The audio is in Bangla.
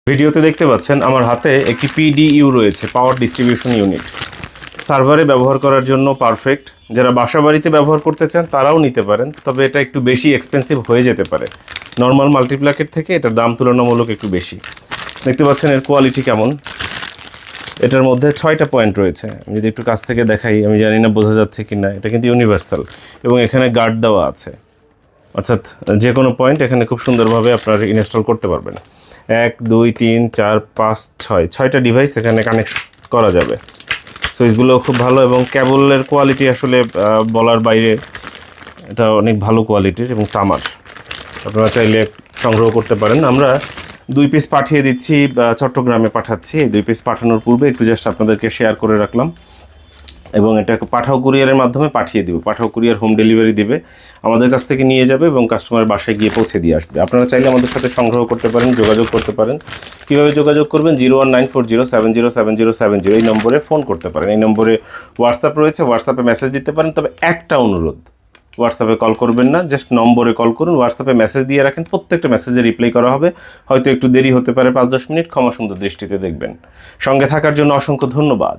ভিডিওতে দেখতে পাচ্ছেন আমার হাতে একটি পিডিইউ রয়েছে, পাওয়ার ডিস্ট্রিবিউশন ইউনিট। সার্ভারে ব্যবহার করার জন্য পারফেক্ট। যারা বাসা বাড়িতে ব্যবহার করতে চান তারাও নিতে পারেন, তবে এটা একটু বেশি এক্সপেন্সিভ হয়ে যেতে পারে। নর্মাল মাল্টিপ্লাকের থেকে এটার দাম তুলনামূলক একটু বেশি। দেখতে পাচ্ছেন এর কোয়ালিটি কেমন। এটার মধ্যে 6টা পয়েন্ট রয়েছে। আমি যদি একটু কাছ থেকে দেখাই, আমি জানি না বোঝা যাচ্ছে কি না, এটা কিন্তু ইউনিভার্সাল এবং এখানে গার্ড দেওয়া আছে, অর্থাৎ যে কোনো পয়েন্ট এখানে খুব সুন্দরভাবে আপনারা ইনস্টল করতে পারবেন। 1 2 3 4 5 6টা ডিভাইস এখানে কানেক্ট করা যাবে। সুইচগুলো খুব ভালো এবং কেবলের কোয়ালিটি আসলে বলার বাইরে, এটা অনেক ভালো কোয়ালিটির এবং তামার। আপনারা চাইলে সংগ্রহ করতে পারেন। আমরা 2 পিস পাঠিয়ে দিচ্ছি, চট্টগ্রামে পাঠাচ্ছি। এই 2 পিস পাঠানোর পূর্বে একটু জাস্ট আপনাদেরকে শেয়ার করে রাখলাম এবং এটাকে পাঠাও কুরিয়ারের মাধ্যমে পাঠিয়ে দিব। পাঠাও কুরিয়ার হোম ডেলিভারি দিবে, আমাদের কাছ থেকে নিয়ে যাবে এবং কাস্টমারের বাসায় গিয়ে পৌঁছে দিয়ে আসবে। আপনারা চাইলে আমাদের সাথে সংগ্রহ করতে পারেন, যোগাযোগ করতে পারেন। কীভাবে যোগাযোগ করবেন? 01940707070 এই নম্বরে ফোন করতে পারেন। এই নম্বরে হোয়াটসঅ্যাপ রয়েছে, হোয়াটসঅ্যাপে মেসেজ দিতে পারেন। তবে একটা অনুরোধ, হোয়াটসঅ্যাপে কল করবেন না, জাস্ট নম্বরে কল করুন। হোয়াটসঅ্যাপে মেসেজ দিয়ে রাখেন, প্রত্যেকটা মেসেজে রিপ্লাই করা হবে। হয়তো একটু দেরি হতে পারে, 5-10 মিনিট, ক্ষমা সুন্দর দৃষ্টিতে দেখবেন। সঙ্গে থাকার জন্য অসংখ্য ধন্যবাদ।